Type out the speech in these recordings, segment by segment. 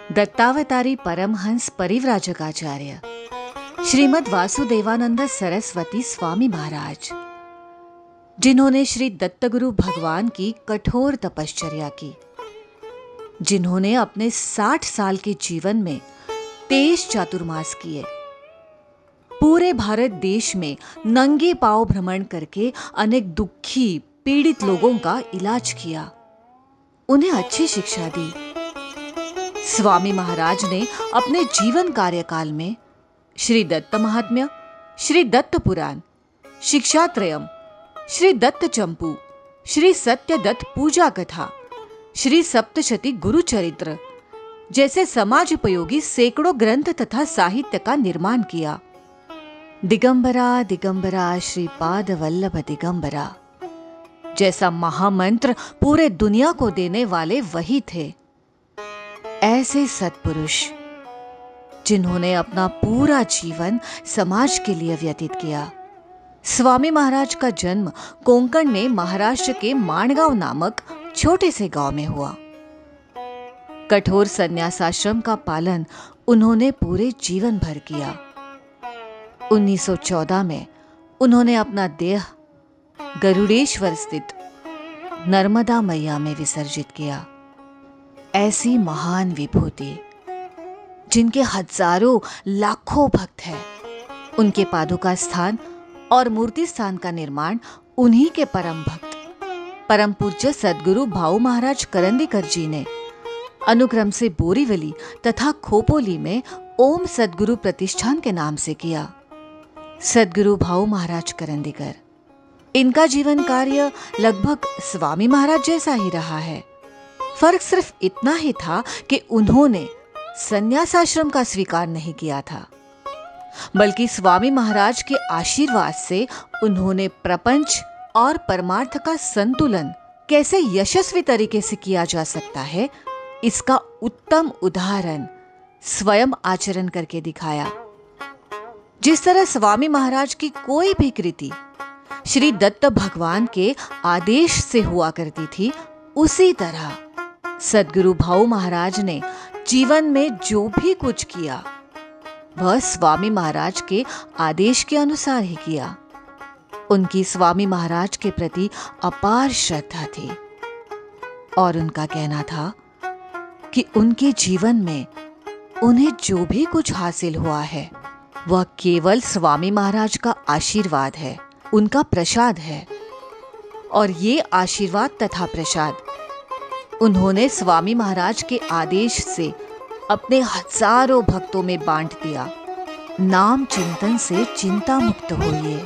दत्तावतारी परमहंस परिव्राजकाचार्य श्रीमद् वासुदेवानंद सरस्वती स्वामी महाराज, जिन्होंने श्री दत्तगुरु भगवान की कठोर तपश्चर्या की, जिन्होंने अपने 60 साल के जीवन में 23 चातुर्मास किए, पूरे भारत देश में नंगे पांव भ्रमण करके अनेक दुखी पीड़ित लोगों का इलाज किया, उन्हें अच्छी शिक्षा दी। स्वामी महाराज ने अपने जीवन कार्यकाल में श्री दत्त महात्म्य, श्री दत्त पुराण, शिक्षात्रयम, श्री दत्त चंपू, श्री सत्य दत्त पूजा कथा, श्री सप्तशती गुरु चरित्र जैसे समाज उपयोगी सैकड़ों ग्रंथ तथा साहित्य का निर्माण किया। दिगंबरा दिगंबरा श्रीपाद वल्लभ दिगंबरा जैसा महामंत्र पूरे दुनिया को देने वाले वही थे। ऐसे सत्पुरुष जिन्होंने अपना पूरा जीवन समाज के लिए व्यतीत किया। स्वामी महाराज का जन्म कोंकण में महाराष्ट्र के माणगांव नामक छोटे से गांव में हुआ। कठोर संन्यासाश्रम का पालन उन्होंने पूरे जीवन भर किया। 1914 में उन्होंने अपना देह गरुड़ेश्वर स्थित नर्मदा मैया में विसर्जित किया। ऐसी महान विभूति जिनके हजारों लाखों भक्त हैं, उनके पादुका स्थान और मूर्ति स्थान का निर्माण उन्हीं के परम भक्त परम पूज्य सद्गुरु भाऊ महाराज करंदीकर जी ने अनुक्रम से बोरीवली तथा खोपोली में ओम सद्गुरु प्रतिष्ठान के नाम से किया। सद्गुरु भाऊ महाराज करंदीकर, इनका जीवन कार्य लगभग स्वामी महाराज जैसा ही रहा है। फर्क सिर्फ इतना ही था कि उन्होंने संन्यासाश्रम का स्वीकार नहीं किया था, बल्कि स्वामी महाराज के आशीर्वाद से उन्होंने प्रपंच और परमार्थ का संतुलन कैसे यशस्वी तरीके से किया जा सकता है, इसका उत्तम उदाहरण स्वयं आचरण करके दिखाया। जिस तरह स्वामी महाराज की कोई भी कृति श्री दत्त भगवान के आदेश से हुआ करती थी, उसी तरह सद्गुरु भाऊ महाराज ने जीवन में जो भी कुछ किया वह स्वामी महाराज के आदेश के अनुसार ही किया। उनकी स्वामी महाराज के प्रति अपार श्रद्धा थी और उनका कहना था कि उनके जीवन में उन्हें जो भी कुछ हासिल हुआ है वह केवल स्वामी महाराज का आशीर्वाद है, उनका प्रसाद है। और ये आशीर्वाद तथा प्रसाद उन्होंने स्वामी महाराज के आदेश से अपने हजारों भक्तों में बांट दिया। नाम चिंतन से चिंता मुक्त होइए,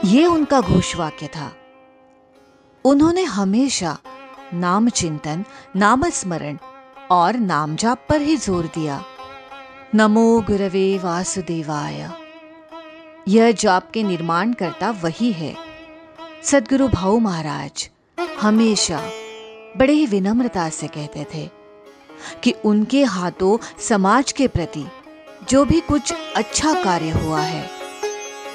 ये उनका घोषवाक्य था। उन्होंने हमेशा नाम चिंतन, नाम स्मरण और नाम जाप पर ही जोर दिया। नमो गुरवे वासुदेवाय, यह जाप के निर्माण करता वही है। सद्गुरु भाऊ महाराज हमेशा बड़े ही विनम्रता से कहते थे कि उनके हाथों समाज के प्रति जो भी कुछ अच्छा कार्य हुआ है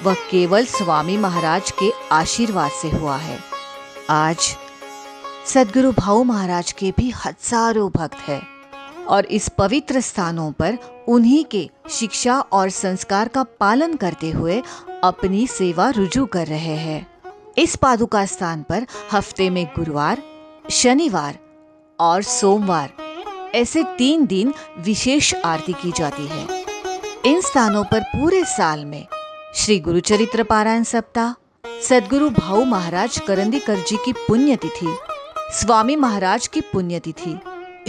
वह केवल स्वामी महाराज के आशीर्वाद से हुआ है। आज सद्गुरु भाऊ महाराज के भी हजारों भक्त हैं और इस पवित्र स्थानों पर उन्हीं के शिक्षा और संस्कार का पालन करते हुए अपनी सेवा रुजू कर रहे हैं। इस पादुका स्थान पर हफ्ते में गुरुवार, शनिवार और सोमवार ऐसे 3 दिन विशेष आरती की जाती है। इन स्थानों पर पूरे साल में श्री गुरु चरित्र पारायण सप्ताह, सद्गुरु भाऊ महाराज करंदीकर जी की पुण्यतिथि, स्वामी महाराज की पुण्यतिथि,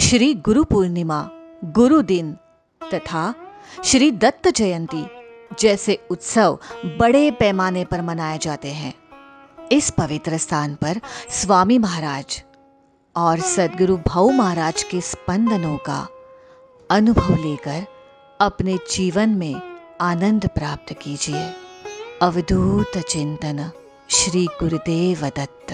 श्री गुरु पूर्णिमा, गुरु दिन तथा श्री दत्त जयंती जैसे उत्सव बड़े पैमाने पर मनाए जाते हैं। इस पवित्र स्थान पर स्वामी महाराज और सद्गुरु भाऊ महाराज के स्पंदनों का अनुभव लेकर अपने जीवन में आनंद प्राप्त कीजिए। अवधूत चिंतन श्री गुरुदेव दत्त।